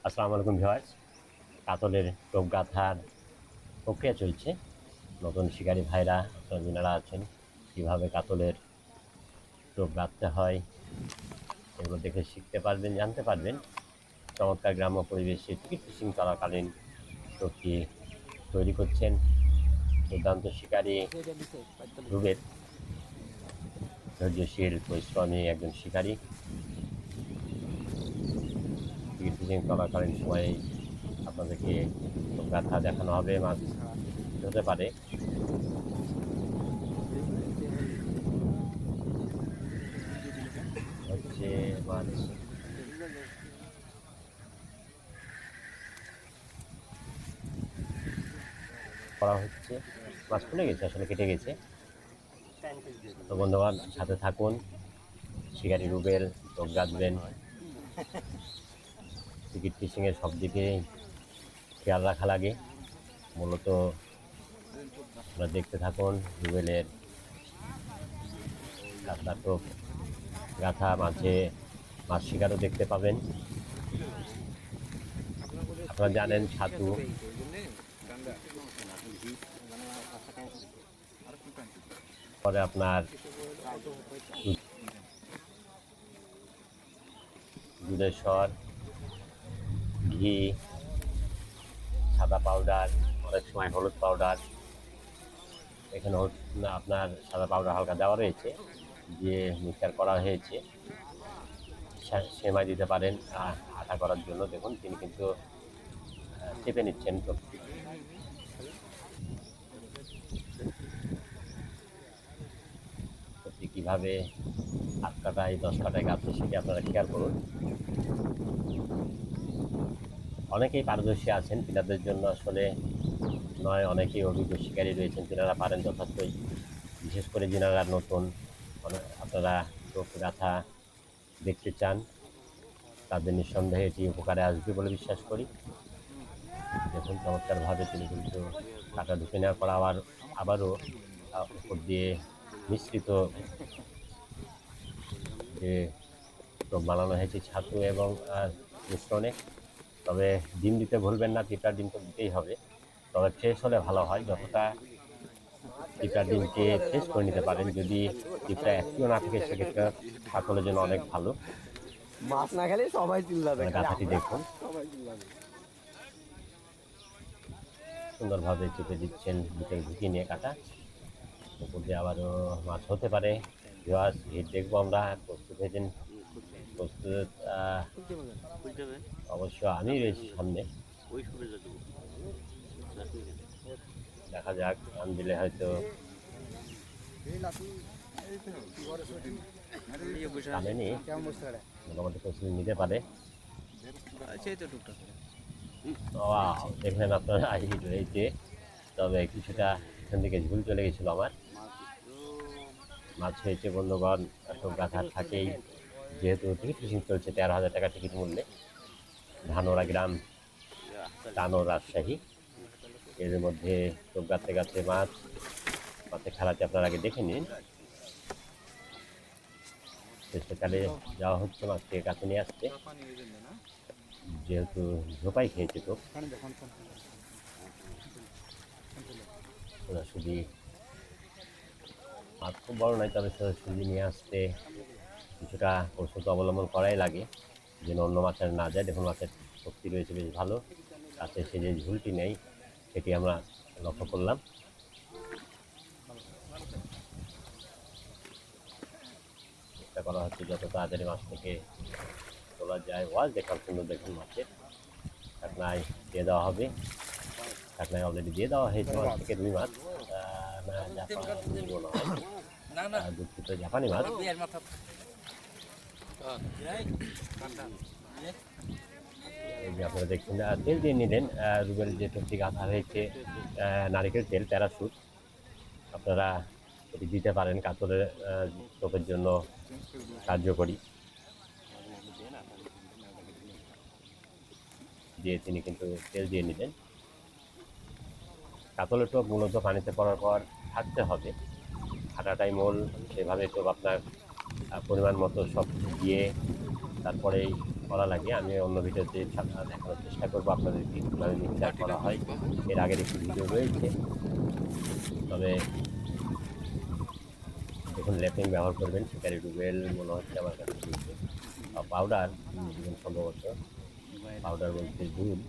আসসালামু আলাইকুম ভিউয়ার্স। কাতলের টোপ গাঁথার প্রক্রিয়া চলছে। নতুন শিকারী ভাইরা আপনারা যারা আছেন কীভাবে কাতলের টোপ গাঁথতে হয় এগুলো দেখে শিখতে পারবেন, জানতে পারবেন। চমৎকার গ্রাম্য পরিবেশে টিকিট ফিশিং চলাকালীন টোপটি তৈরি করছেন দুর্দান্ত শিকারী রুবেল, ধৈর্যশীল পরিশ্রমী একজন শিকারী। টিকিট ফিশিং চলাকালীন সময়ে আপনাদেরকে টোপ গাঁথা দেখানো হবে। মাছ হতে পারে হচ্ছে মাছ করা হচ্ছে। মাছ খুলে গেছে, আসলে কেটে গেছে। তো বন্ধুগণ সাথে থাকুন, শিকারি রুবেল টোপ গাঁথবেন। টিকিট ফিশিংয়ের সব দিকে খেয়াল রাখা লাগে। মূলত আপনারা দেখতে থাকুন রুবেলের কাতলা টোপ গাঁথা, মাঝে মাছ শিকারও দেখতে পাবেন। আপনারা জানেন ছাতু পরে আপনার দুধের স্বর, ঘি, সাদা পাউডার, অনেক সময় হলুদ পাউডার, এখানে আপনার সাদা পাউডার হালকা দেওয়া রয়েছে, দিয়ে মিক্সার করা হয়েছে। সেমাই দিতে পারেন আটা করার জন্য। দেখুন তিনি কিন্তু চেপে নিচ্ছেন টোপটি। টোপটি কীভাবে 8 কাটায় 10 কাটায় গাঁথতে সেটি আপনারা খেয়াল করুন। অনেকেই পারদর্শী আছেন, তিনাদের জন্য আসলে নয়, অনেকেই অভিজ্ঞ শিকারী রয়েছেন, তিনারা পারেন যথার্থই। বিশেষ করে যিনারা নতুন আপনারা টোপ গাঁথা দেখতে চান তাদের নিঃসন্দেহে এটি উপকারে আসবে বলে বিশ্বাস করি। দেখুন চমৎকারভাবে তিনি কিন্তু কাটা ঢুকে নেওয়ার পর আবারও উপর দিয়ে মিশ্রিত যে টোপ বানানো হয়েছে ছাতু এবং মিশ্রণে। তবে ডিম দিতে ভুলবেন না, পিঁপড়ার ডিম তো দিতেই হবে, তবে ফ্রেশ হলে ভালো হয়। যতটা পিঁপড়ার ডিমকে ফ্রেশ করে নিতে পারেন, যদি পিঁপড়া একটিও না থাকে সেক্ষেত্রে কাতলের জন্য অনেক ভালো। মাছ না খেলে সবাই চিল্লাবে, গাঁথাটি দেখুন সুন্দরভাবে চেপে দিচ্ছেন ভিতরে ঢুকিয়ে নিয়ে কাটা। উপর দিয়ে আবারও মাছ হতে পারে। হিট দেখবো আমরা। প্রস্তুত হয়েছেন? প্রস্তুত অবশ্য আমি রয়েছি সামনে, দেখা যাক। টান দিলে হয়তো টানেনি, মোটামুটি প্রস্তুতি নিতে পারে। দেখলেন আপনারা হিট রয়েছে, তবে কিছুটা এখান থেকে ঝুল চলে গেছিল আমার। মাছ হয়েছে বন্ধুগণ, টোপ গাঁথার থাকেই, যেহেতু টিকিট ফিশিং চলছে 13,000 টাকা টিকিট মূল্যে। ধানোরা গ্রাম, টানো, রাজশাহী। এর মধ্যে টোপ গাঁথতে গাঁথতে মাছে খেলাতে আপনারা আগে দেখে নিন। চেষ্টা চালিয়ে যাওয়া হচ্ছে মাছকে কাছে নিয়ে আসতে, যেহেতু ঝোপাই খেয়েছে টোপ। সোজাসুজি মাছ খুব বড় নয়, তবে সোজাসুজি নিয়ে আসতে কিছুটা কৌশল অবলম্বন করাই লাগে, যেন অন্য মাছের না যায়। দেখুন মাছের শক্তি রয়েছে বেশ ভালো, তাতে সে যে ঝুলটি নেই সেটি আমরা লক্ষ্য করলাম। চেষ্টা করা হচ্ছে যত তাড়াতাড়ি মাছ থেকে তোলা যায়। ওয়াজ দেখার সুন্দর, দেখুন মাছের ঢাকনায় দিয়ে দেওয়া হবে। ঢাকনায় অলরেডি দিয়ে দেওয়া হয়েছে মাছ থেকে রুই মাছ, দুঃখিত, জাপানি মাছ। এই যে আপনারা দেখছেন, তেল দিয়ে নিলেন। রুবেল যে টোপটি গাঁথা হয়েছে নারিকেল তেল, প্যারাশুট, আপনারা এটি দিতে পারেন, কাতলের টোপের জন্য কার্যকরী। দিয়ে তিনি কিন্তু তেল দিয়ে নিলেন। কাতলের টোপ মূলত পানিতে পড়ার পর থাকতে হবে, হাঁটাটাই মূল। সেভাবে টোপ আপনার পরিমাণ মতো সব দিয়ে তারপরেই করা লাগে। আমি অন্য ভিডিওতে দেখানোর চেষ্টা করবো আপনাদেরকে কীভাবে মিক্সার করা হয়। এর আগের একটি ভিডিও রয়েছে। তবে যখন ল্যাপিং ব্যবহার করবেন শিকারি টুবেল মনে হচ্ছে আমার কাছে দিচ্ছে পাউডার দিবেন সম্ভবত। পাউডার বলতে দুধ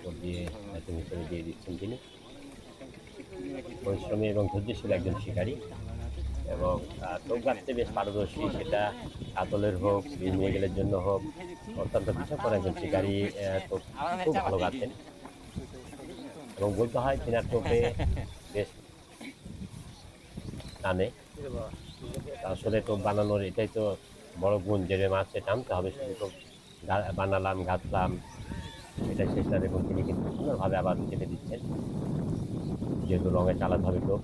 উপর দিয়ে ল্যাপিং হিসেবে দিয়ে দিচ্ছেন তিনি। পরিশ্রমী এবং ধৈর্যশীল একজন শিকারী এবং টোপ গাছতে বেশ পারদর্শী, সেটা কাতলের হোক, মৃগেলের জন্য হোক, অত্যন্ত বিচক্ষণ একজন শিকারী। টোপ খুব ভালো গাছেন এবং বলতে হয় তিনার টোপে বেশ টানে। আসলে টোপ বানানোর এটাই তো বড় গুণ, যে মাছে টানতে হবে, শুধু টোপ বানালাম গাঁথলাম এটা শেষ না। দেখুন তিনি কিন্তু সুন্দরভাবে আবার কেটে দিচ্ছেন, যেহেতু রঙে চালাতে হবে টোপ।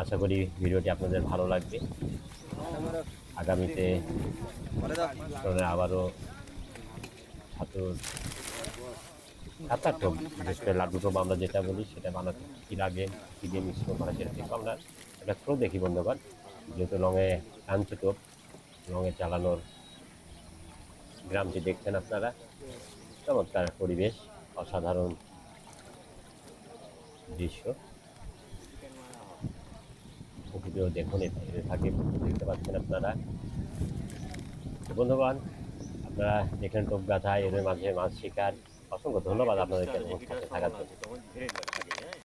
আশা করি ভিডিওটি আপনাদের ভালো লাগবে। আগামীতে আবারও ছাতার টোপ, বিশেষ করে লাড্ডু টোপ আমরা যেটা বলি সেটা বানাতে কী লাগে, কী দিয়ে মিশ্রণ করা, সেটা কিন্তু আমরা একটা থ্রো দেখি বন্ধুগণ। যেহেতু রঙে টানছে টোপ, রঙে চালানোর গ্রামটি দেখছেন আপনারা, চমৎকার পরিবেশ, অসাধারণ দৃশ্য। প্রকৃতিও দেখুন, এর ফাঁকে দেখতে পাচ্ছেন আপনারা। তো বন্ধুগণ, আপনারা দেখলেন টোপ গাথা, এর মাঝে মাছ শিকার। অসংখ্য ধন্যবাদ আপনাদেরকে সাথে থাকার জন্য।